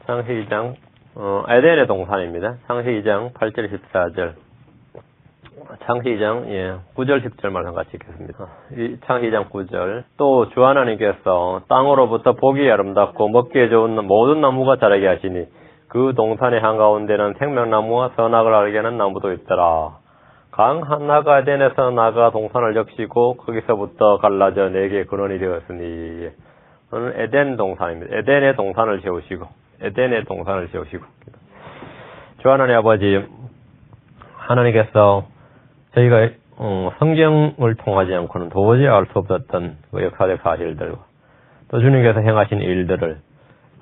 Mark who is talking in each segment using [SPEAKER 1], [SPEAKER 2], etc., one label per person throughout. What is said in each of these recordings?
[SPEAKER 1] 창세기 2장 에덴의 동산입니다. 창세기 2장 8절 14절. 창세기 2장 9절 10절 말씀 같이 읽겠습니다. 이 창세기 2장 9절. 또 주 하나님께서 땅으로부터 보기 아름답고 먹기에 좋은 모든 나무가 자라게 하시니 그 동산의 한가운데는 생명나무와 선악을 알게 하는 나무도 있더라. 강 한나가 에덴에서 나가 동산을 적시고 거기서부터 갈라져 네개 근원이 되었으니. 오늘 에덴 동산입니다. 에덴의 동산을 세우시고 주 하나님 아버지 하나님께서 저희가 성경을 통하지 않고는 도저히 알 수 없었던 그 역사적 사실들과 또 주님께서 행하신 일들을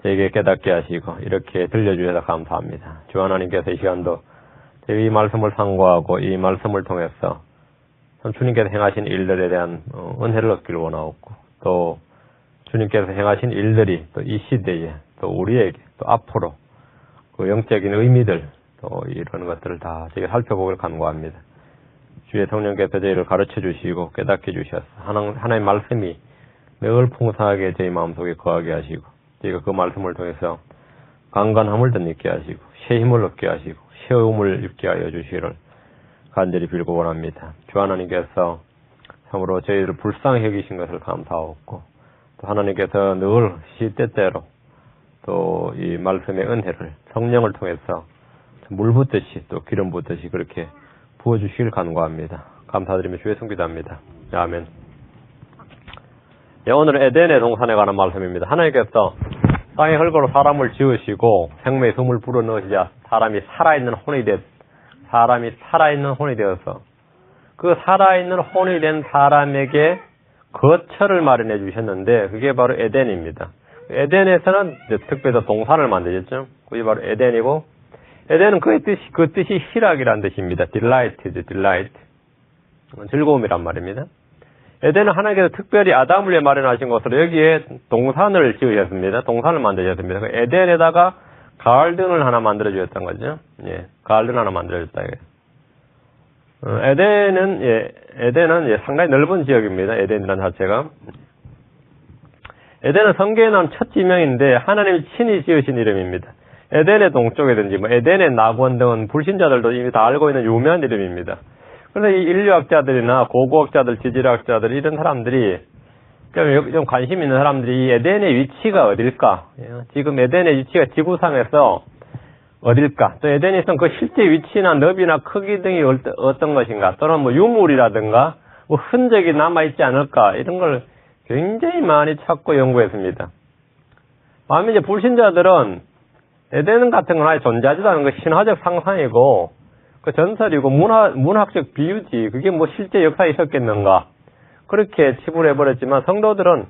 [SPEAKER 1] 저에게 깨닫게 하시고 이렇게 들려주셔서 감사합니다. 주 하나님께서 이 시간도 저희 이 말씀을 상고하고 이 말씀을 통해서 주님께서 행하신 일들에 대한 은혜를 얻기를 원하옵고 또 주님께서 행하신 일들이 또 이 시대에 또 우리에게 또 앞으로 그 영적인 의미들 또 이런 것들을 다 저희가 살펴보길 간구합니다. 주의 성령께서 저희를 가르쳐 주시고 깨닫게 주셔서 하나님의 말씀이 늘 풍성하게 저희 마음속에 거하게 하시고 저희가 그 말씀을 통해서 강건함을 덧입게 하시고 새 힘을 얻게 하시고 새움을 입게 하여 주시기를 간절히 빌고 원합니다. 주 하나님께서 참으로 저희를 불쌍히 여기신 것을 감사하옵고 또 하나님께서 늘 시때때로 또 이 말씀의 은혜를 성령을 통해서 물 붓듯이 또 기름 붓듯이 그렇게 부어주시길 간구합니다. 감사드리며 주의 손 기도합니다. 아멘. 오늘은 에덴의 동산에 관한 말씀입니다. 하나님께서 땅의 흙으로 사람을 지으시고 생명의 숨을 불어넣으시자 사람이 살아있는 혼이 되어서 그 살아있는 혼이 된 사람에게 거처를 마련해 주셨는데 그게 바로 에덴입니다. 에덴에서는 특별히 동산을 만드셨죠. 그게 바로 에덴이고 에덴은 그 뜻이 희락이라는 뜻입니다. delight. 즐거움이란 말입니다. 에덴은 하나님께서 특별히 아담을 위해 마련하신 것으로 여기에 동산을 지으셨습니다. 동산을 만드셨습니다. 에덴에다가 가든을 하나 만들어 주셨던 거죠. 가든 하나 만들어 줬다. 에덴은 상당히 넓은 지역입니다. 에덴이라는 자체가. 에덴은 성경에 나온 첫 지명인데 하나님이 친히 지으신 이름입니다. 에덴의 동쪽이든지 에덴의 낙원 등은 불신자들도 이미 다 알고 있는 유명한 이름입니다. 그래서 이 인류학자들이나 고고학자들, 지질학자들 이런 사람들이 좀 관심 있는 사람들이 이 에덴의 위치가 어딜까? 지금 에덴의 위치가 지구상에서 어딜까? 또 에덴에 있던 그 실제 위치나 너비나 크기 등이 어떤 것인가? 또는 유물이라든가 흔적이 남아있지 않을까? 이런 걸 굉장히 많이 찾고 연구했습니다. 반면 이제 불신자들은 에덴 같은 건 아예 존재하지도 않은 거 신화적 상상이고 그 전설이고 문학적 비유지 그게 실제 역사에 있었겠는가? 그렇게 치부를 해버렸지만 성도들은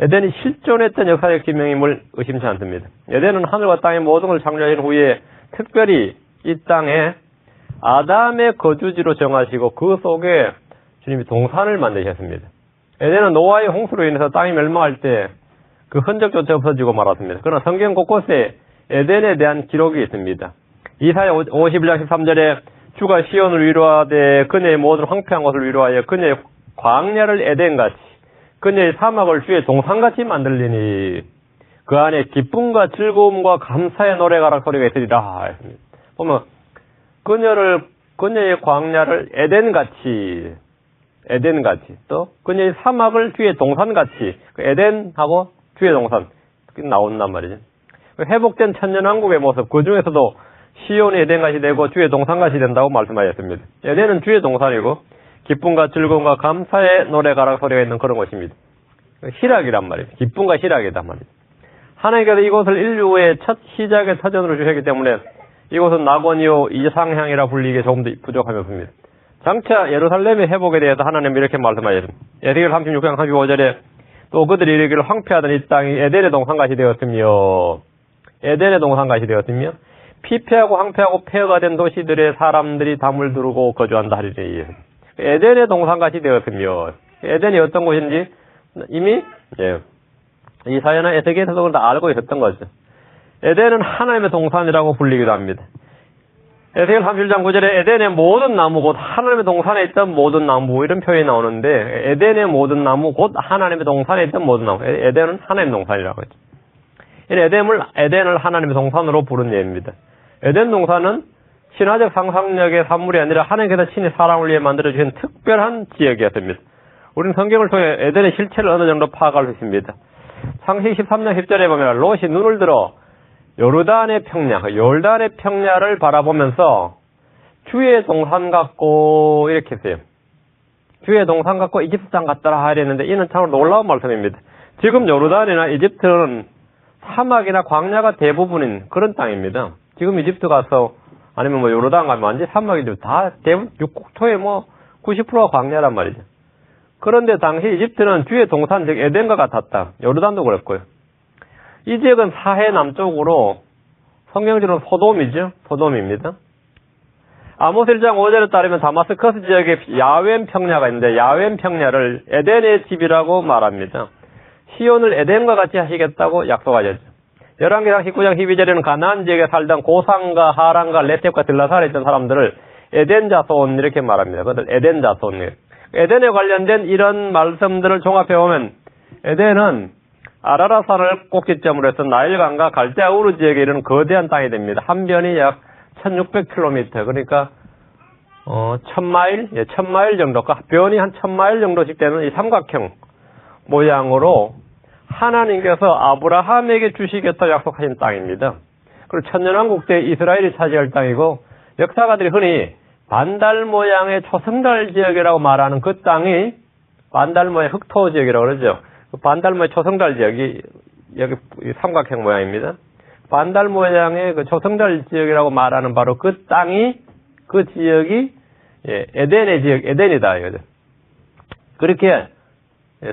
[SPEAKER 1] 에덴이 실존했던 역사적 지명임을 의심치 않습니다. 에덴은 하늘과 땅의 모든 걸 창조하신 후에 특별히 이 땅에 아담의 거주지로 정하시고 그 속에 주님이 동산을 만드셨습니다. 에덴은 노아의 홍수로 인해서 땅이 멸망할 때 그 흔적조차 없어지고 말았습니다. 그러나 성경 곳곳에 에덴에 대한 기록이 있습니다. 이사야 51장 13절에 주가 시온을 위로하되 그녀의 모든 황폐한 것을 위로하여 그녀의 광야를 에덴같이 그녀의 사막을 주의 동산같이 만들리니 그 안에 기쁨과 즐거움과 감사의 노래가락 소리가 있으리라 했습니다. 보면 그녀의 광야를 에덴같이 또 그녀의 사막을 주의 동산같이 에덴하고 주의 동산 나온단 말이죠. 회복된 천년왕국의 모습 그 중에서도 시온이 에덴같이 되고 주의 동산같이 된다고 말씀하셨습니다. 에덴은 주의 동산이고 기쁨과 즐거움과 감사의 노래가락 소리가 있는 그런 곳입니다. 희락이란 말이에요. 기쁨과 희락이란 말이에요. 하나님께서 이곳을 인류의 첫 시작의 터전으로 주셨기 때문에 이곳은 낙원이요 이상향이라 불리기에 조금 더 부족함이 없습니다. 장차 예루살렘의 회복에 대해서 하나님이 이렇게 말씀하셨습니다. 에스겔 36장 35절에 또 그들이 이르기를 황폐하던 이 땅이 에덴의 동산같이 되었으며 피폐하고 황폐하고 폐허가 된 도시들의 사람들이 담을 두르고 거주한다 하리니 에덴의 동산같이 되었으며 에덴이 어떤 곳인지 이미 이사야나 에스겔에서도 다 알고 있었던 거죠. 에덴은 하나님의 동산이라고 불리기도 합니다. 에스겔 37장 9절에 에덴의 모든 나무 곧 하나님의 동산에 있던 모든 나무 이런 표현이 나오는데 에덴의 모든 나무 곧 하나님의 동산에 있던 모든 나무 에덴은 하나님의 동산이라고 했죠. 에덴을 하나님의 동산으로 부른 예입니다. 에덴 동산은 신화적 상상력의 산물이 아니라 하나님께서 친히 사람을 위해 만들어주신 특별한 지역이었습니다. 우리는 성경을 통해 에덴의 실체를 어느 정도 파악할 수 있습니다. 창세기 13장 10절에 보면 롯이 눈을 들어 요르단의 평야를 바라보면서 주의 동산 같고 이렇게 했어요. 주의 동산 같고 이집트 땅 같더라 하랬는데 이는 참으로 놀라운 말씀입니다. 지금 요르단이나 이집트는 사막이나 광야가 대부분인 그런 땅입니다. 지금 이집트 가서 아니면 뭐 요르단 가면 완전 사막이죠. 다 대부분 육국토의 90%가 광야란 말이죠. 그런데 당시 이집트는 주의 동산 즉 에덴과 같았다. 요르단도 그랬고요. 이 지역은 사해 남쪽으로 성경적으로 소돔입니다. 아모스 1장 5절에 따르면 다마스커스 지역에 야웬 평야가 있는데 야웬 평야를 에덴의 집이라고 말합니다. 시온을 에덴과 같이 하시겠다고 약속하셨죠. 열왕기상 19장 12절에는 가나안 지역에 살던 고상과 하란과 레텝과 들라살에 있던 사람들을 에덴 자손 이렇게 말합니다. 그들 에덴 자손. 에덴에 관련된 이런 말씀들을 종합해보면 에덴은 아라라산을 꼭지점으로 해서 나일강과 갈대아 우르 지역에 이르는 거대한 땅이 됩니다. 한 변이 약 1600km, 그러니까 1000마일? 1000마일 정도가 변이 한 1000마일 정도씩 되는 이 삼각형 모양으로 하나님께서 아브라함에게 주시겠다 약속하신 땅입니다. 그리고 천년왕국 때 이스라엘이 차지할 땅이고 역사가들이 흔히 반달 모양의 초승달 지역이라고 말하는 그 땅이 반달 모양 흑토 지역이라고 그러죠. 그 반달 모양 초승달 지역이 여기 삼각형 모양입니다. 반달 모양의 그 초승달 지역이라고 말하는 바로 그 땅이 그 지역이 에덴의 지역 에덴이다 이거죠. 그렇게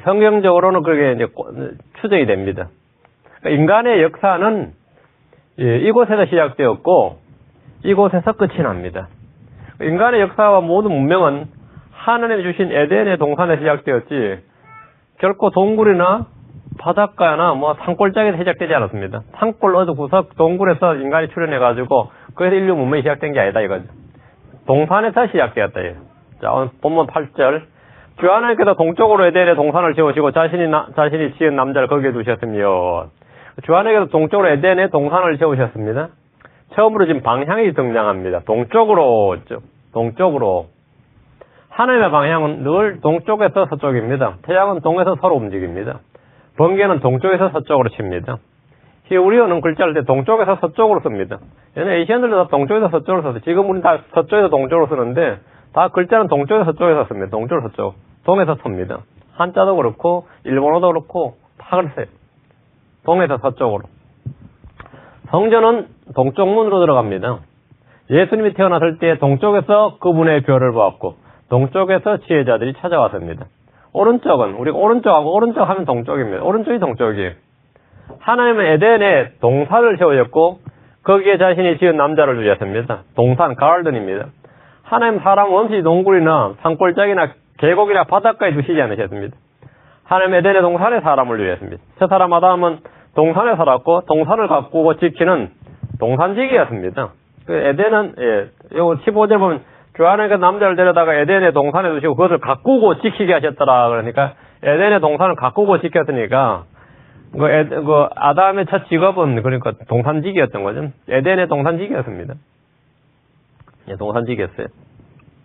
[SPEAKER 1] 성경적으로는 그렇게 이제 추정이 됩니다. 그러니까 인간의 역사는 이곳에서 시작되었고 이곳에서 끝이 납니다. 인간의 역사와 모든 문명은 하나님이 주신 에덴의 동산에 시작되었지 결코 동굴이나 바닷가나 산골짜기에서 시작되지 않았습니다. 산골 어느 구석 동굴에서 인간이 출현해가지고 그래서 인류 문명이 시작된 게 아니다 이거죠. 동산에서 시작되었다. 자, 오늘 본문 8절. 주 하나님께서 동쪽으로 에덴의 동산을 지으시고 자신이 지은 남자를 거기에 두셨으며. 주 하나님께서 동쪽으로 에덴의 동산을 지으셨습니다. 처음으로 지금 방향이 등장합니다. 동쪽으로. 하나님의 방향은 늘 동쪽에서 서쪽입니다. 태양은 동에서 서로 움직입니다. 번개는 동쪽에서 서쪽으로 칩니다. 히브리어는 글자를 때 동쪽에서 서쪽으로 씁니다. 얘는 에이시안들도 다 동쪽에서 서쪽으로 써서 지금 우리는 다 서쪽에서 동쪽으로 쓰는데 다 글자는 동쪽에서 서쪽에서 씁니다. 동쪽에서 서쪽. 동에서 섭니다. 한자도 그렇고 일본어도 그렇고 다 그랬어요. 동에서 서쪽으로. 성전은 동쪽 문으로 들어갑니다. 예수님이 태어났을 때 동쪽에서 그분의 별을 보았고 동쪽에서 지혜자들이 찾아왔습니다. 오른쪽은 우리가 오른쪽하고 오른쪽 하면 동쪽입니다. 오른쪽이 동쪽이에요. 하나님은 에덴에 동산을 세우셨고 거기에 자신이 지은 남자를 주셨습니다. 동산, 가든입니다. 하나님 사람 원시 동굴이나 산골짜기나 계곡이나 바닷가에 두시지 않으셨습니다. 하나님 에덴의 동산에 사람을 주셨습니다. 저 사람 아담은 동산에 살았고 동산을 가꾸고 지키는 동산지기였습니다. 그 에덴은 요거 15절 보면 주 하나님께서 남자를 데려다가 에덴의 동산에 두시고 그것을 가꾸고 지키게 하셨더라. 그러니까 에덴의 동산을 가꾸고 지켰으니까 그 아담의 첫 직업은 그러니까 동산지기였던 거죠. 에덴의 동산지기였습니다. 동산지기였어요.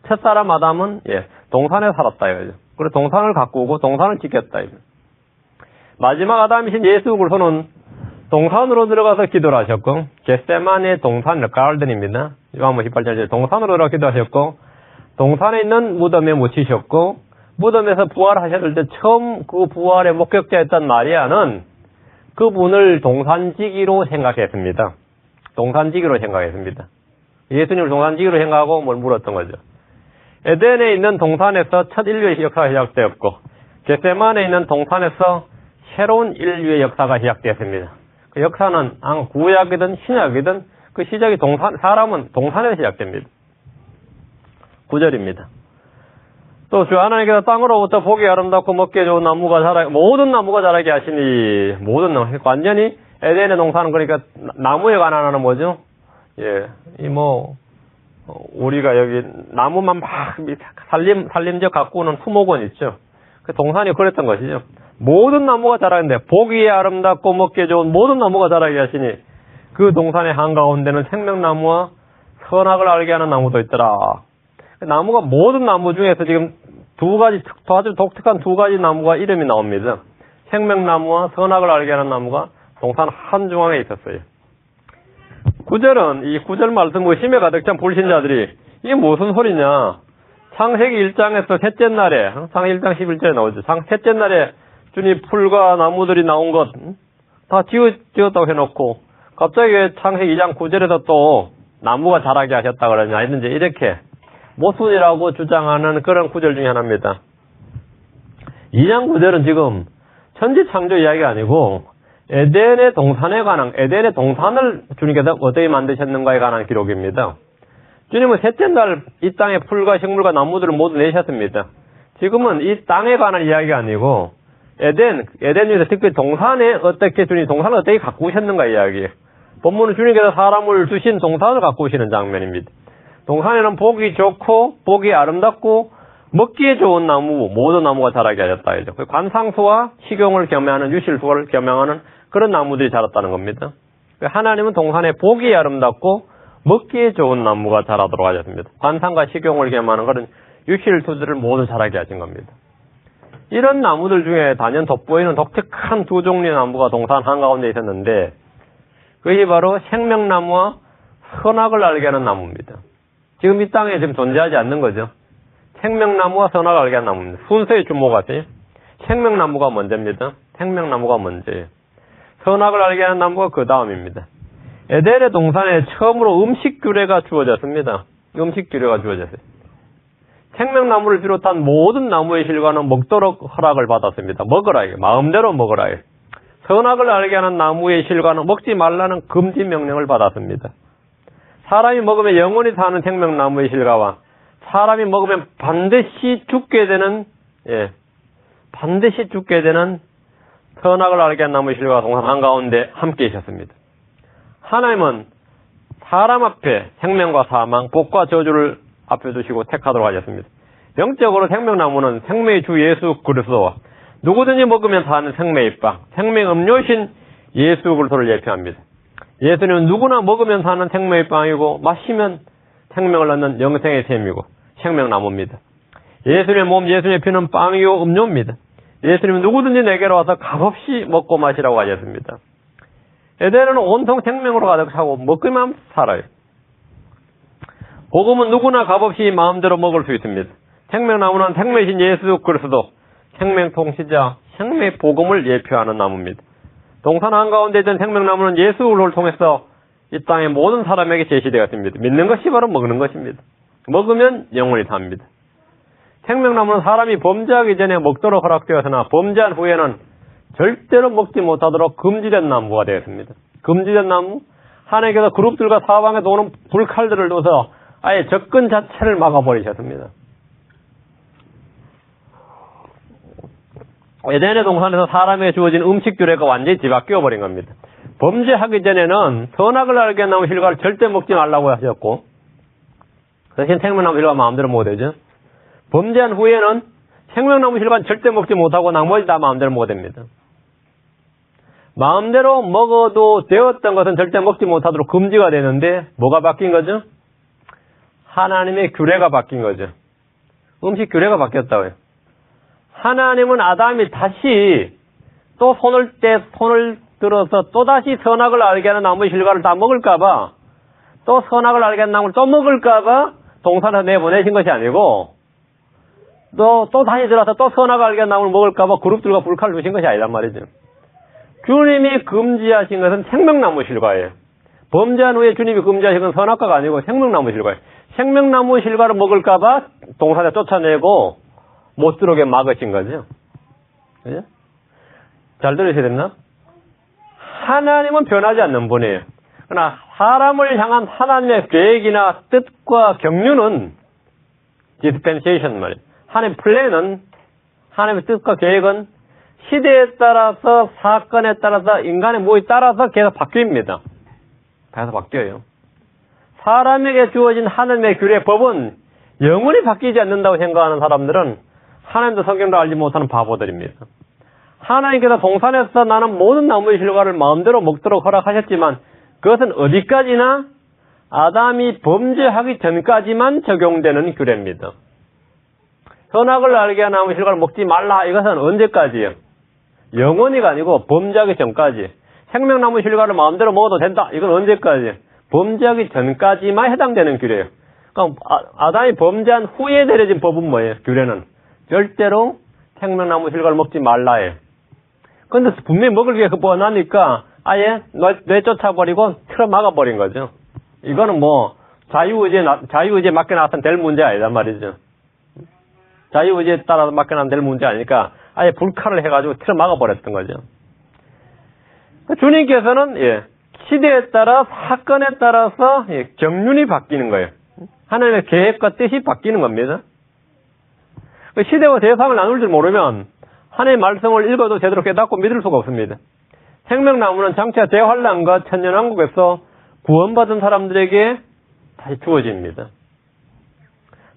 [SPEAKER 1] 첫사람 아담은 동산에 살았다 이거죠. 그리고 동산을 가꾸고 동산을 지켰다 이거죠. 마지막 아담이신 예수 그리스도는 동산으로 들어가서 기도를 하셨고 겟세마네 동산 가든입니다. 요한복음 18절 동산으로 들어가 기도하셨고 동산에 있는 무덤에 묻히셨고 무덤에서 부활하셨을 때 처음 그 부활의 목격자였던 마리아는 그분을 동산지기로 생각했습니다. 예수님을 동산지기로 생각하고 뭘 물었던 거죠. 에덴에 있는 동산에서 첫 인류의 역사가 시작되었고 겟세마네에 있는 동산에서 새로운 인류의 역사가 시작되었습니다. 그 역사는 구약이든 신약이든 그 시작이 사람은 동산에서 시작됩니다. 9절입니다. 또 주 하나님께서 땅으로부터 보기 아름답고 먹기에 좋은 모든 나무가 자라게 하시니 완전히 에덴의 동산은 그러니까 나무에 관한 하는 뭐죠? 우리가 여기 나무만 막 산림적 가꾸는 수목원 있죠. 그 동산이 그랬던 것이죠. 모든 나무가 자라는데 보기에 아름답고 먹기에 좋은 모든 나무가 자라게 하시니 그 동산의 한가운데는 생명나무와 선악을 알게 하는 나무도 있더라. 나무가 모든 나무 중에서 지금 두 가지 아주 독특한 두 가지 나무가 이름이 나옵니다. 생명나무와 선악을 알게 하는 나무가 동산 한중앙에 있었어요. 이 구절 말씀 의심에 가득 찬 불신자들이 이게 무슨 소리냐. 창세기 1장에서 셋째 날에 창세기 1장 11절에 나오죠. 셋째 날에 주님 풀과 나무들이 나온 것 다 지었다고 해놓고 갑자기 왜 창세기 2장 9절에서 또 나무가 자라게 하셨다 그러냐. 이제 이렇게 모순이라고 주장하는 그런 구절 중에 하나입니다. 2장 9절은 지금 천지 창조 이야기가 아니고 에덴의 동산을 주님께서 어떻게 만드셨는가에 관한 기록입니다. 주님은 셋째 날 이 땅에 풀과 식물과 나무들을 모두 내셨습니다. 지금은 이 땅에 관한 이야기가 아니고 에덴 중에서 특히 동산을 어떻게 가꾸셨는가 이야기예요. 본문은 주님께서 사람을 주신 동산을 가꾸시는 장면입니다. 동산에는 보기 좋고 보기 아름답고 먹기에 좋은 나무, 모든 나무가 자라게 하셨다. 관상수와 식용을 겸하는 유실수를 겸양하는 그런 나무들이 자랐다는 겁니다. 하나님은 동산에 보기 아름답고 먹기에 좋은 나무가 자라도록 하셨습니다. 관상과 식용을 겸하는 그런 유실수들을 모두 자라게 하신 겁니다. 이런 나무들 중에 단연 돋보이는 독특한 두 종류의 나무가 동산 한가운데 있었는데 그것이 바로 생명나무와 선악을 알게 하는 나무입니다. 지금 이 땅에 지금 존재하지 않는 거죠. 생명나무와 선악을 알게 하는 나무입니다. 순서에 주목하세요. 생명나무가 먼저입니다. 생명나무가 먼저예요. 선악을 알게 하는 나무가 그 다음입니다. 에덴의 동산에 처음으로 음식규례가 주어졌습니다. 음식규례가 주어졌어요. 생명나무를 비롯한 모든 나무의 실과는 먹도록 허락을 받았습니다. 먹으라 이게 마음대로 먹으라 이게. 선악을 알게 하는 나무의 실과는 먹지 말라는 금지 명령을 받았습니다. 사람이 먹으면 영원히 사는 생명나무의 실과와 사람이 먹으면 반드시 죽게 되는 선악을 알게 한 나무의 실과가 동산 한가운데 함께 있었습니다. 하나님은 사람 앞에 생명과 사망, 복과 저주를 앞에 두시고 택하도록 하셨습니다. 영적으로 생명나무는 생명의 주 예수 그리스도와 누구든지 먹으면 사는 생명의 빵, 생명 음료신 예수 그리스도를 예표합니다. 예수님은 누구나 먹으면 사는 생명의 빵이고 마시면 생명을 얻는 영생의 샘이고 생명나무입니다. 예수님의 몸, 예수님의 피는 빵이요 음료입니다. 예수님은 누구든지 내게로 와서 값없이 먹고 마시라고 하셨습니다. 에덴은 온통 생명으로 가득 차고 먹기만 살아요. 복음은 누구나 값없이 마음대로 먹을 수 있습니다. 생명나무는 생명이신 예수 그리스도, 생명 통치자, 생명의 복음을 예표하는 나무입니다. 동산 한가운데 있던 생명나무는 예수를 통해서 이 땅의 모든 사람에게 제시되었습니다. 믿는 것이 바로 먹는 것입니다. 먹으면 영원히 삽니다. 생명나무는 사람이 범죄하기 전에 먹도록 허락되었으나 범죄한 후에는 절대로 먹지 못하도록 금지된 나무가 되었습니다. 금지된 나무? 하나님께서 그룹들과 사방에 도는 불칼들을 둬서 아예 접근 자체를 막아버리셨습니다. 에덴의 동산에서 사람에게 주어진 음식 규례가 완전히 뒤바뀌어버린 겁니다. 범죄하기 전에는 선악을 알게 나무 실과를 절대 먹지 말라고 하셨고 대신 생명나무 실과 마음대로 먹어도 되죠. 범죄한 후에는 생명나무 실과는 절대 먹지 못하고 나머지 다 마음대로 먹어도 됩니다. 마음대로 먹어도 되었던 것은 절대 먹지 못하도록 금지가 되는데 뭐가 바뀐 거죠? 하나님의 규례가 바뀐 거죠. 음식 규례가 바뀌었다고요. 하나님은 아담이 다시 또 손을 들어서 또다시 선악을 알게 하는 나무의 실과를 다 먹을까봐 또 선악을 알게 하는 나무를 또 먹을까봐 동산에서 내보내신 것이 아니고 또 다시 들어서 또 선악을 알게 하는 나무를 먹을까봐 그룹들과 불칼을 두신 것이 아니란 말이죠. 주님이 금지하신 것은 생명나무 실과예요. 범죄한 후에 주님이 금지하신 건 선악과가 아니고 생명나무 실과예요. 생명나무 실과를 먹을까봐 동산에 쫓아내고 못 들어오게 막으신 거죠. 그죠? 잘 들으셔야 됐나? 하나님은 변하지 않는 분이에요. 그러나 사람을 향한 하나님의 계획이나 뜻과 경륜은 dispensation 말이에요. 하나님의 플랜은 하나님의 뜻과 계획은 시대에 따라서 사건에 따라서 인간의 모에 따라서 계속 바뀝니다. 계속 바뀌어요. 사람에게 주어진 하나님의 규례 법은 영원히 바뀌지 않는다고 생각하는 사람들은 하나님도 성경도 알지 못하는 바보들입니다. 하나님께서 동산에서 나는 모든 나무의 실과를 마음대로 먹도록 허락하셨지만 그것은 어디까지나 아담이 범죄하기 전까지만 적용되는 규례입니다. 선악을 알게 하는 나무 실과를 먹지 말라. 이것은 언제까지요? 영원히가 아니고 범죄하기 전까지. 생명나무 실과를 마음대로 먹어도 된다. 이건 언제까지? 범죄하기 전까지만 해당되는 규례예요. 그러니까 아담이 범죄한 후에 내려진 법은 뭐예요? 규례는 절대로 생명나무 실과를 먹지 말라예요. 그런데 분명히 먹을 게 뻔하니까 아예 내쫓아버리고 틀어막아버린 거죠. 이거는 뭐 자유의지에 맡겨놔서는 될 문제 아니란 말이죠. 자유의지에 따라서 맡겨놔면 될 문제 아니니까 아예 불칼을 해가지고 틀어막아버렸던 거죠. 주님께서는 시대에 따라 사건에 따라서 경륜이 바뀌는 거예요. 하나님의 계획과 뜻이 바뀌는 겁니다. 시대와 대상을 나눌 줄 모르면 하나님의 말씀을 읽어도 제대로 깨닫고 믿을 수가 없습니다. 생명나무는 장차 대환란과 천년왕국에서 구원받은 사람들에게 다시 주어집니다.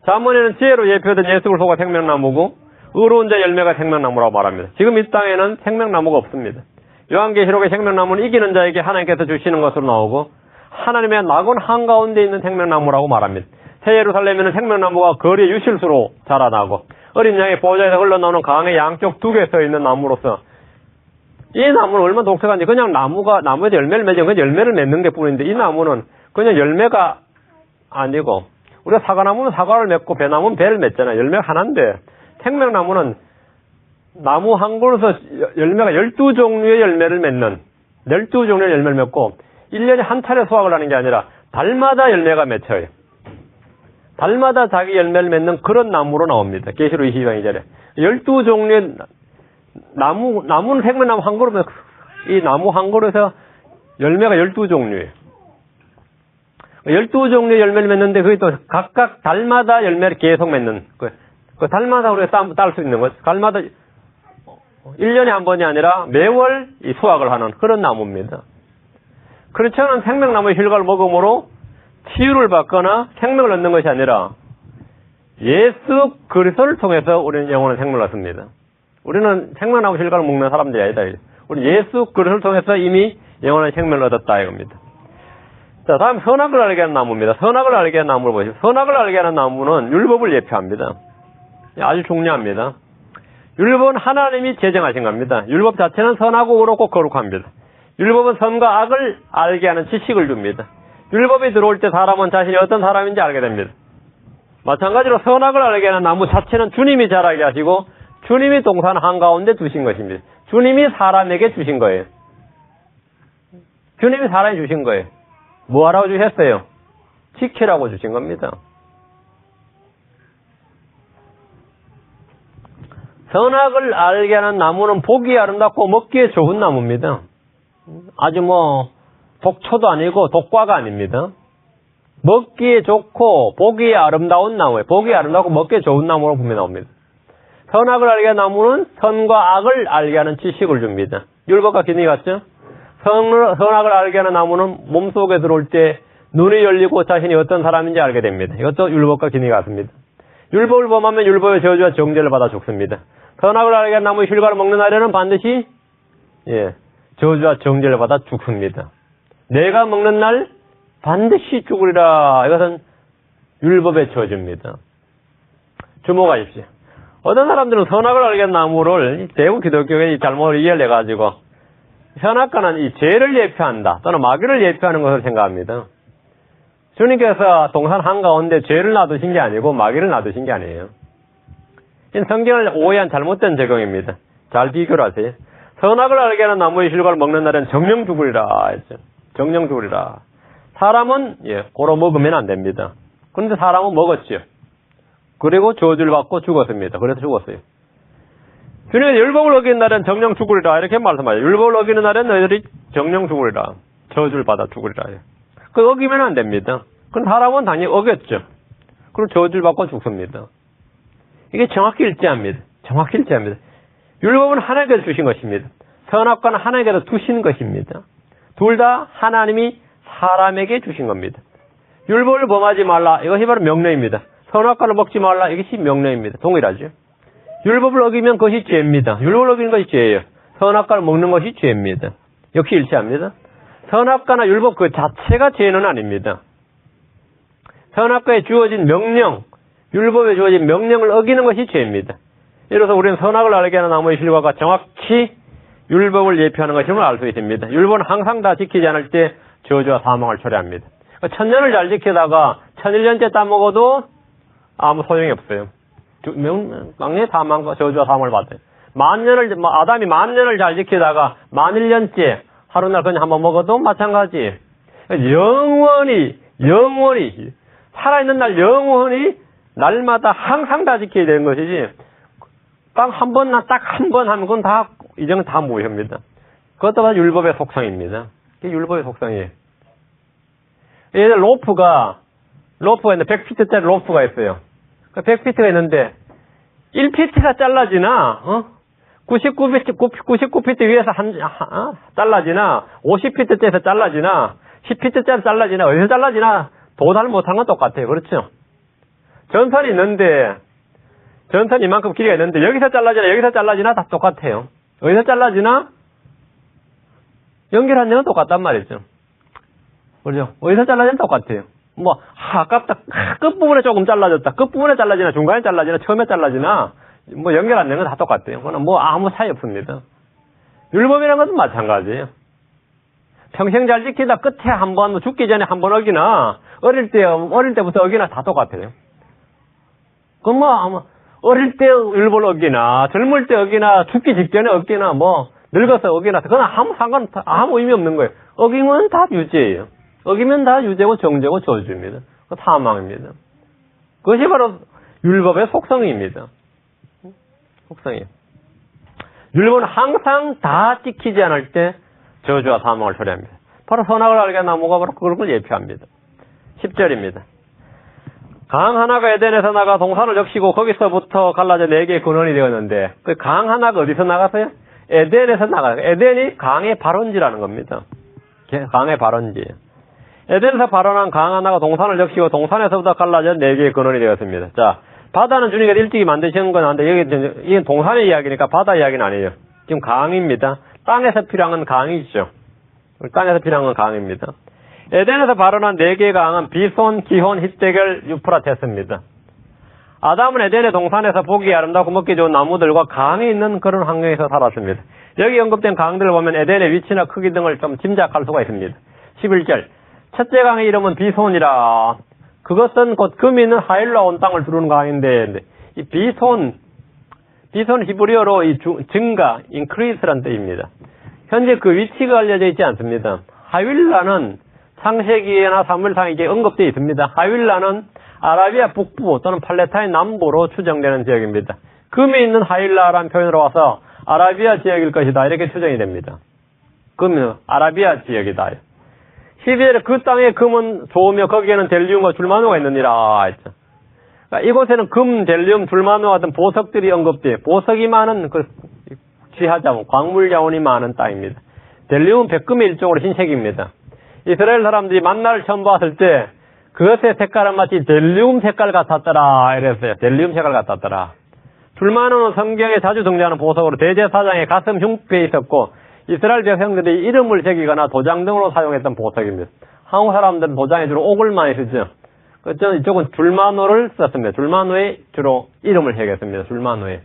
[SPEAKER 1] 잠언에는 지혜로 예표된 예수를 소가 생명나무고 의로운 자 열매가 생명나무라고 말합니다. 지금 이 땅에는 생명나무가 없습니다. 요한계시록의 생명나무는 이기는 자에게 하나님께서 주시는 것으로 나오고 하나님의 낙원 한가운데 있는 생명나무라고 말합니다. 새 예루살렘에는 생명나무가 거리의 유실수로 자라나고 어린 양의 보좌에서 흘러나오는 강의 양쪽 두 개 서 있는 나무로서 이 나무는 얼마나 독특한지 그냥 나무에서 열매를 맺으면 그냥 열매를 맺는 게 뿐인데 이 나무는 그냥 열매가 아니고 우리가 사과나무는 사과를 맺고 배나무는 배를 맺잖아요. 열매가 하나인데 생명나무는 나무 한 그루에서 열매가 12종류의 열매를 맺는 12종류의 열매를 맺고 1년에 한 차례 수확을 하는 게 아니라 달마다 열매가 맺혀요. 달마다 자기 열매를 맺는 그런 나무로 나옵니다. 계시록 22장 2절에 12종류의 나무는 생명나무 한 그루면 이 나무 한 그루에서 열매가 12종류예요. 12종류의 열매를 맺는데 그게 또 각각 달마다 열매를 계속 맺는 그 달마다 우리가 딸 수 있는 것 달마다 1년에 한 번이 아니라 매월 이 수확을 하는 그런 나무입니다. 크리스천은 생명나무의 실과를 먹음으로 치유를 받거나 생명을 얻는 것이 아니라 예수 그리스도를 통해서 우리는 영원한 생명을 얻습니다. 우리는 생명나무 실과를 먹는 사람들이 아니다. 우리 예수 그리스도를 통해서 이미 영원한 생명을 얻었다 이겁니다. 자, 다음 선악을 알게 하는 나무입니다. 선악을 알게 하는 나무를 보시죠. 선악을 알게 하는 나무는 율법을 예표합니다. 아주 중요합니다. 율법은 하나님이 제정하신 겁니다. 율법 자체는 선하고 의롭고 거룩합니다. 율법은 선과 악을 알게 하는 지식을 줍니다. 율법이 들어올 때 사람은 자신이 어떤 사람인지 알게 됩니다. 마찬가지로 선악을 알게 하는 나무 자체는 주님이 자라게 하시고 주님이 동산 한가운데 두신 것입니다. 주님이 사람에게 주신 거예요. 주님이 사람에게 주신 거예요. 뭐 하라고 주셨어요? 지키라고 주신 겁니다. 선악을 알게 하는 나무는 보기에 아름답고 먹기에 좋은 나무입니다. 아주 독초도 아니고 독과가 아닙니다. 먹기에 좋고 보기에 아름다운 나무예요. 보기에 아름답고 먹기에 좋은 나무로 분명히 나옵니다. 선악을 알게 하는 나무는 선과 악을 알게 하는 지식을 줍니다. 율법과 기능이 같죠? 선악을 알게 하는 나무는 몸속에 들어올 때 눈이 열리고 자신이 어떤 사람인지 알게 됩니다. 이것도 율법과 기능이 같습니다. 율법을 범하면 율법의 저주와 정죄를 받아 죽습니다. 선악을 알게 하는 나무의 실과를 먹는 날에는 반드시 저주와 정죄를 받아 죽습니다. 내가 먹는 날 반드시 죽으리라. 이것은 율법의 저주입니다. 주목하십시오. 어떤 사람들은 선악을 알게 하는 나무를 대부분 기독교에 잘못 이해를 해가지고 선악과는 이 죄를 예표한다 또는 마귀를 예표하는 것을 생각합니다. 주님께서 동산 한가운데 죄를 놔두신 게 아니고 마귀를 놔두신 게 아니에요. 성경을 오해한 잘못된 적용입니다. 잘 비교를 하세요. 선악을 알게 하는 나무의 실과를 먹는 날엔 정령 죽으리라 했죠. 정령 죽으리라. 사람은 고로 먹으면 안 됩니다. 그런데 사람은 먹었죠. 그리고 저주를 받고 죽었습니다. 그래서 죽었어요. 주님은 율법을 어기는 날엔 정령 죽으리라 이렇게 말씀하죠. 율법을 어기는 날엔 너희들이 정령 죽으리라. 저주를 받아 죽으리라. 그 어기면 안 됩니다. 그럼 사람은 당연히 어겼죠. 그리고 저주를 받고 죽습니다. 이게 정확히 일치합니다. 정확히 일치합니다. 율법은 하나님께서 주신 것입니다. 선악과는 하나님께서 두신 것입니다. 둘 다 하나님이 사람에게 주신 겁니다. 율법을 범하지 말라. 이것이 바로 명령입니다. 선악과를 먹지 말라. 이것이 명령입니다. 동일하죠. 율법을 어기면 그것이 죄입니다. 율법을 어기는 것이 죄예요. 선악과를 먹는 것이 죄입니다. 역시 일치합니다. 선악과나 율법 그 자체가 죄는 아닙니다. 선악과에 주어진 명령, 율법에 주어진 명령을 어기는 것이 죄입니다. 이로써 우리는 선악을 알게 하는 나무의 실과가 정확히 율법을 예표하는 것임을 알 수 있습니다. 율법은 항상 다 지키지 않을 때 저주와 사망을 초래합니다. 1000년을 잘 지키다가 1001년째 따먹어도 아무 소용이 없어요. 막내 사망과 저주와 사망을 받아요. 아담이 10,000년을 잘 지키다가 10,000년째 하루날 그냥 한번 먹어도 마찬가지. 영원히 살아있는 날 영원히 날마다 항상 다 지켜야 되는 것이지 딱 한 번 하면 그건 다 이제는 다 무효입니다. 그것도 다 율법의 속성입니다. 이게 율법의 속성이에요. 예를 로프가 있는데 100피트짜리 로프가 있어요. 100피트가 있는데 1피트가 잘라지나 99피트 위에서 잘라지나 50피트째에서 잘라지나 10피트짜리 잘라지나 어디서 잘라지나 도달 못한 건 똑같아요. 그렇죠? 전선이 있는데 전선이 이만큼 길이가 있는데 여기서 잘라지나 다 똑같아요. 어디서 잘라지나 연결한 데는 똑같단 말이죠. 그렇죠? 어디서 잘라지나 똑같아요. 아깝다. 끝부분에 조금 잘라졌다. 끝부분에 잘라지나 중간에 잘라지나 처음에 잘라지나 연결 안 되는 건 다 똑같아요. 그거는 아무 차이 없습니다. 율법이라는 것은 마찬가지예요. 평생 잘 지키다 끝에 한 번, 죽기 전에 한 번 어기나, 어릴 때부터 어기나 다 똑같아요. 그럼 어릴 때 율법을 어기나, 젊을 때 어기나, 죽기 직전에 어기나, 늙어서 어기나, 그건 아무 의미 없는 거예요. 어기면 다 유죄예요. 어기면 다 유죄고 정죄고 저주입니다. 사망입니다. 그것이 바로 율법의 속성입니다. 속성이에요. 율법은 항상 다 지키지 않을 때 저주와 사망을 초래합니다. 바로 선악을 알게 한 나무가 바로 그걸 예표합니다. 10절입니다. 강 하나가 에덴에서 나가 동산을 적시고 거기서부터 갈라져 4개의 근원이 되었는데 그 강 하나가 어디서 나갔어요? 에덴에서 나가요. 에덴이 강의 발원지라는 겁니다. 강의 발원지예요. 에덴에서 발원한 강 하나가 동산을 적시고 동산에서부터 갈라져 4개의 근원이 되었습니다. 자, 바다는 주님이 일찍이 만드신 건 아닌데 이게 동산의 이야기니까 바다 이야기는 아니에요. 지금 강입니다. 땅에서 필요한 건 강이죠. 땅에서 필요한 건 강입니다. 에덴에서 발원한 4개의 강은 비손, 기혼, hit데겔, 유프라테스입니다. 아담은 에덴의 동산에서 보기 아름답고 먹기 좋은 나무들과 강이 있는 그런 환경에서 살았습니다. 여기 언급된 강들을 보면 에덴의 위치나 크기 등을 좀 짐작할 수가 있습니다. 11절 첫째 강의 이름은 비손이라 그것은 곧 금이 있는 하일라 온 땅을 두르는 강인데 이 비손 히브리어로 이 증가, increase란 뜻입니다. 현재 그 위치가 알려져 있지 않습니다. 하윌라는 창세기나 사무엘상에 이게 언급되어 있습니다. 하윌라는 아라비아 북부 또는 팔레타인 남부로 추정되는 지역입니다. 금이 있는 하윌라라는 표현으로 와서 아라비아 지역일 것이다 이렇게 추정이 됩니다. 금은 아라비아 지역이다. 12절에 그 땅에 금은 좋으며 거기에는 델리움과 줄마누가 있느니라 했죠. 그러니까 이곳에는 금, 델리움, 줄마누 같은 보석들이 언급돼요. 보석이 많은 귀하자원, 광물 자원이 많은 땅입니다. 델리움은 백금의 일종으로 흰색입니다. 이스라엘 사람들이 만나를 처음 봤을 때 그것의 색깔은 마치 델리움 색깔 같았더라 이랬어요. 델리움 색깔 같았더라. 줄마누는 성경에 자주 등장하는 보석으로 대제사장의 가슴 흉배에 있었고 이스라엘 백성들이 이름을 새기거나 도장 등으로 사용했던 보석입니다. 한국 사람들은 도장에 주로 옥을 많이 쓰죠. 그렇죠? 이쪽은 줄마누를 썼습니다. 줄마누에 주로 이름을 새겼습니다. 줄마누에.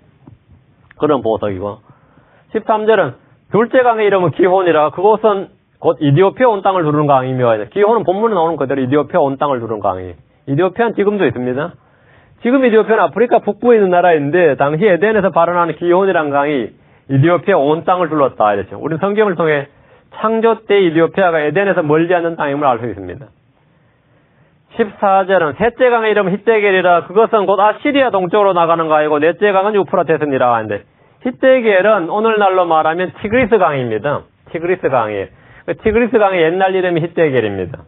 [SPEAKER 1] 그런 보석이고. 13절은 둘째 강의 이름은 기혼이라 그곳은 곧 이디오피아 온 땅을 두르는 강이며 기혼은 본문에 나오는 그대로 이디오피아 온 땅을 두르는 강이. 이디오피아는 지금도 있습니다. 지금 이디오피아는 아프리카 북부에 있는 나라인데 당시 에덴에서 발원하는 기혼이라는 강이 이디오피아 온 땅을 둘렀다 이랬죠. 우리는 성경을 통해 창조 때 이디오피아가 에덴에서 멀지 않는 땅임을 알 수 있습니다. 14절은 셋째 강의 이름은 hit데겔이라 그것은 곧 아시리아 동쪽으로 나가는 강이고 넷째 강은 유프라테스니라 하는데 hit데겔은 오늘날로 말하면 티그리스 강입니다. 티그리스 강이에요. 티그리스 강의 옛날 이름이 hit데겔입니다.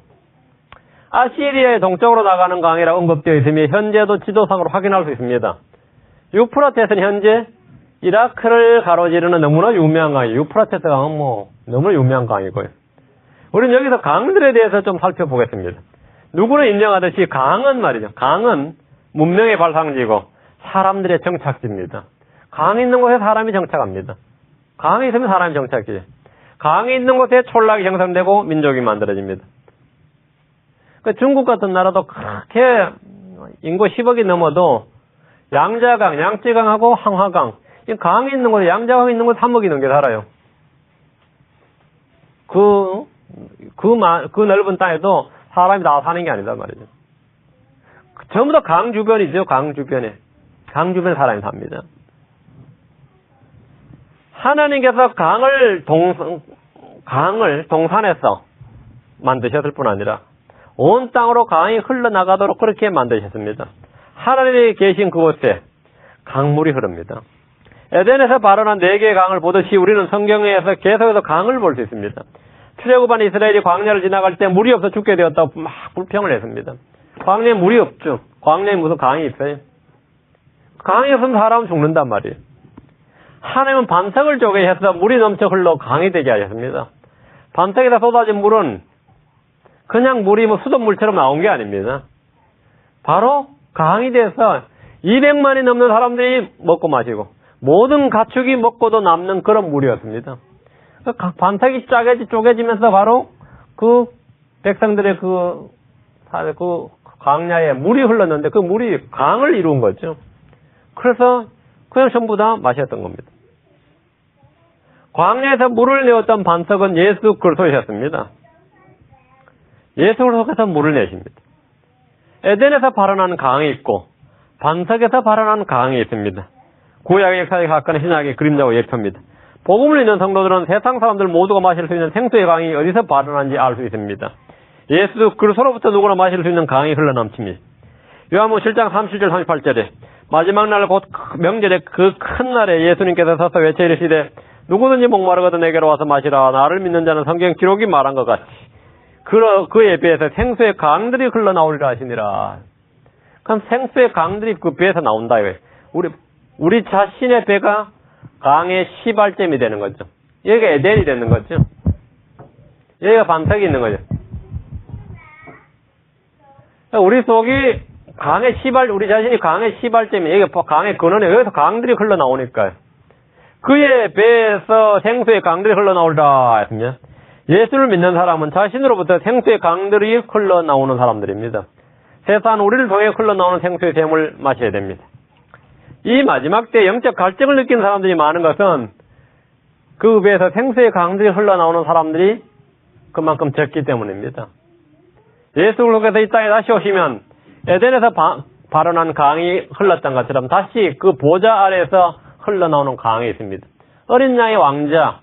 [SPEAKER 1] 아시리아의 동쪽으로 나가는 강이라고 언급되어 있으며 현재도 지도상으로 확인할 수 있습니다. 유프라테스는 현재 이라크를 가로지르는 너무나 유명한 강이에요. 유프라테스 강은 너무나 유명한 강이고요. 우리는 여기서 강들에 대해서 좀 살펴보겠습니다. 누구는 인정하듯이 강은 말이죠. 강은 문명의 발상지고 사람들의 정착지입니다. 강 있는 곳에 사람이 정착합니다. 강이 있으면 사람이 정착이지. 강이 있는 곳에 촌락이 형성되고 민족이 만들어집니다. 그 중국 같은 나라도 그렇게 인구 10억이 넘어도 양자강, 양쯔강하고 항화강, 이 강이 있는 곳에 양자강이 있는 곳에 3억이 넘게 살아요. 그 넓은 땅에도 사람이 다 사는 게 아니다 말이죠. 전부 다 강 주변이죠. 강 주변에. 강 주변에 사람이 삽니다. 하나님께서 강을 동산에서 만드셨을 뿐 아니라 온 땅으로 강이 흘러나가도록 그렇게 만드셨습니다. 하나님이 계신 그곳에 강물이 흐릅니다. 에덴에서 발원한 4개의 강을 보듯이 우리는 성경에서 계속해서 강을 볼 수 있습니다. 출애굽한 이스라엘이 광야를 지나갈 때 물이 없어 죽게 되었다고 막 불평을 했습니다. 광야에 물이 없죠. 광야에 무슨 강이 있어요? 강이 없으면 사람은 죽는단 말이에요. 하나님은 반석을 쪼개 해서 물이 넘쳐 흘러 강이 되게 하셨습니다. 반석에다 쏟아진 물은 그냥 물이 뭐 수돗물처럼 나온 게 아닙니다. 바로 강이 돼서 200만이 넘는 사람들이 먹고 마시고 모든 가축이 먹고도 남는 그런 물이었습니다. 반석이 쪼개지면서 바로 그 백성들의 그 광야에 물이 흘렀는데 그 물이 강을 이룬 거죠. 그래서 그냥 전부 다 마셨던 겁니다. 광야에서 물을 내었던 반석은 예수 그리스도셨습니다. 예수 그리스도께서 물을 내십니다. 에덴에서 발원한 강이 있고 반석에서 발원한 강이 있습니다. 구약의 역사에 가까운 신약의 그림자고 예표입니다. 복음을 믿는 성도들은 세상 사람들 모두가 마실 수 있는 생수의 강이 어디서 발원한지 알 수 있습니다. 예수 그리스도로부터 누구나 마실 수 있는 강이 흘러넘칩니다. 요한복음 7장 37절 38절에 마지막 날 곧 명절에 그 큰 날에 예수님께서 서서 외쳐 이르시되 누구든지 목마르거든 내게로 와서 마시라. 나를 믿는 자는 성경 기록이 말한 것 같이 그의 배에서 생수의 강들이 흘러나오리라 하시니라. 그럼 생수의 강들이 그 배에서 나온다 이거예요. 우리 자신의 배가 강의 시발점이 되는 거죠. 여기가 에덴이 되는 거죠. 여기가 반석이 있는 거죠. 우리 속이 우리 자신이 강의 시발점이, 여기가 강의 근원에 여기서 강들이 흘러나오니까요. 그의 배에서 생수의 강들이 흘러나오리라 했으면 예수를 믿는 사람은 자신으로부터 생수의 강들이 흘러나오는 사람들입니다. 세상 우리를 통해 흘러나오는 생수의 샘을 마셔야 됩니다. 이 마지막 때 영적 갈증을 느끼는 사람들이 많은 것은 그 배에서 생수의 강들이 흘러나오는 사람들이 그만큼 적기 때문입니다. 예수 그리스도께서 이 땅에 다시 오시면 에덴에서 발원한 강이 흘렀던 것처럼 다시 그 보좌 아래에서 흘러나오는 강이 있습니다. 어린 양의 왕자,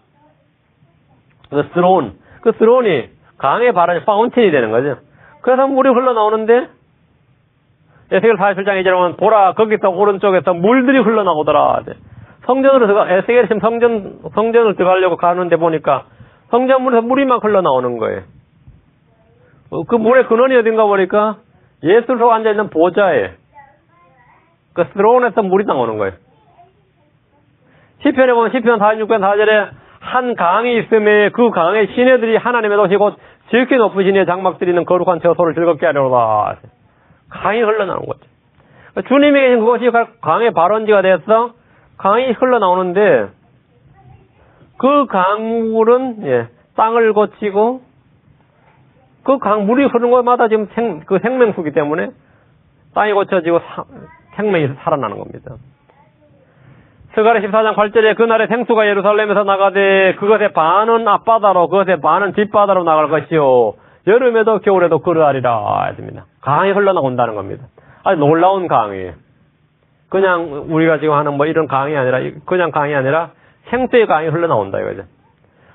[SPEAKER 1] 그 스론이 강의 발원이 파운틴이 되는 거죠. 그래서 물이 흘러나오는데 에스겔 47장 2절에 보면 보라 거기서 오른쪽에서 물들이 흘러나오더라. 성전으로 에스겔이 지금 성전을 들어가려고 가는데 보니까 성전문에서 물이 막 흘러나오는 거예요. 그 물의 근원이 어딘가 보니까 예수로 앉아있는 보좌에 그 스론에서 물이 나오는 거예요. 시편에 보면 시편 46편 4절에 한 강이 있음에 그 강의 시내들이 하나님의 도시 곧 지극히 높은 신의 장막들이 있는 거룩한 처소를 즐겁게 하려다. 강이 흘러나오는 거죠. 주님이 계신 그것이 강의 발원지가 돼서 강이 흘러나오는데 그 강물은 땅을 거치고 그 강물이 흐르는 것마다 지금 그 생명수기 때문에 땅이 거쳐지고 생명이 살아나는 겁니다. 스가랴 14장 8절에 그날에 생수가 예루살렘에서 나가되 그것의 반은 앞바다로 그것의 반은 뒷바다로 나갈 것이요 여름에도 겨울에도 그러하리라 했습니다. 강이 흘러나온다는 겁니다. 아주 놀라운 강이에요. 그냥 우리가 지금 하는 이런 강이 아니라 그냥 강이 아니라 생수의 강이 흘러나온다 이거죠.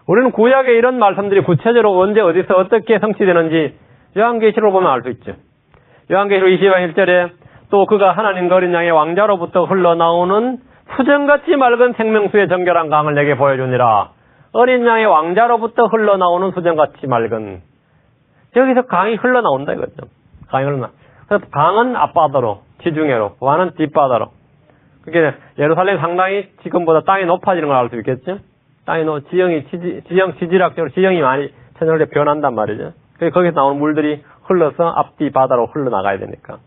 [SPEAKER 1] 우리는 구약에 이런 말씀들이 구체적으로 언제 어디서 어떻게 성취되는지 요한계시록을 보면 알 수 있죠. 요한계시록 20장 1절에 또 그가 하나님과 어린 양의 왕자로부터 흘러나오는 수정같이 맑은 생명수의 정결한 강을 내게 보여주니라. 어린 양의 왕자로부터 흘러나오는 수정같이 맑은 여기서 강이 흘러나온다 이거죠. 강이 흘러나. 그래서 강은 앞바다로 지중해로 완은 뒷바다로. 그게 예루살렘 상당히 지금보다 땅이 높아지는 걸 알 수 있겠죠. 땅이 지질학적으로 지형이 많이 천연에 변한단 말이죠. 거기서 나오는 물들이 흘러서 앞뒤 바다로 흘러나가야 되니까.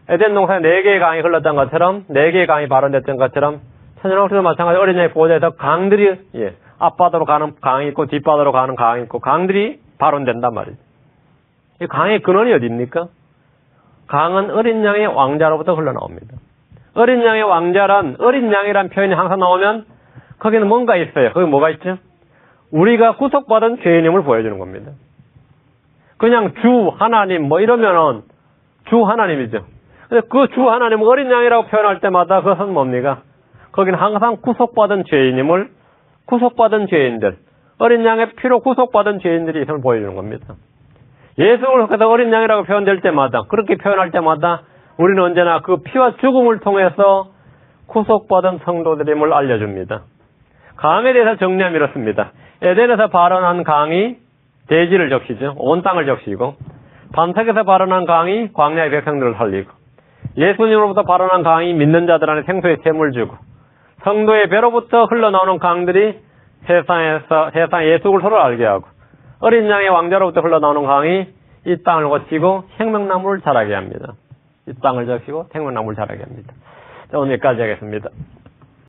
[SPEAKER 1] 에덴 동산에 4개의 강이 흘렀던 것처럼 4개의 강이 발원됐던 것처럼 천연옥수도 마찬가지로 어린 양의 보호자에서 강들이, 예, 앞바다로 가는 강이 있고 뒷바다로 가는 강이 있고 강들이 발원된단 말이죠. 이 강의 근원이 어디입니까? 강은 어린 양의 왕자로부터 흘러나옵니다. 어린 양의 왕자란, 어린 양이란 표현이 항상 나오면 거기는 뭔가 있어요. 거기 뭐가 있죠? 우리가 구속받은 죄인임을 보여주는 겁니다. 그냥 주 하나님 뭐 이러면은 주 하나님이죠. 근데 그 주 하나님을 어린 양이라고 표현할 때마다 그것은 뭡니까? 거기는 항상 구속받은 죄인임을, 구속받은 죄인들, 어린 양의 피로 구속받은 죄인들이 있음을 보여주는 겁니다. 예수를 그래서 어린 양이라고 표현될 때마다, 그렇게 표현할 때마다 우리는 언제나 그 피와 죽음을 통해서 구속받은 성도들임을 알려줍니다. 강에 대해서 정리하면 이렇습니다. 에덴에서 발원한 강이 대지를 적시죠. 온 땅을 적시고, 반석에서 발원한 강이 광야의 백성들을 살리고, 예수님으로부터 발원한 강이 믿는 자들 안에 생수의 샘을 주고, 성도의 배로부터 흘러나오는 강들이 세상 예수를 서로 알게 하고, 어린 양의 왕자로부터 흘러나오는 강이 이 땅을 거치고 생명나무를 자라게 합니다. 이 땅을 적시고 생명나무를 자라게 합니다. 자, 오늘 여기까지 하겠습니다.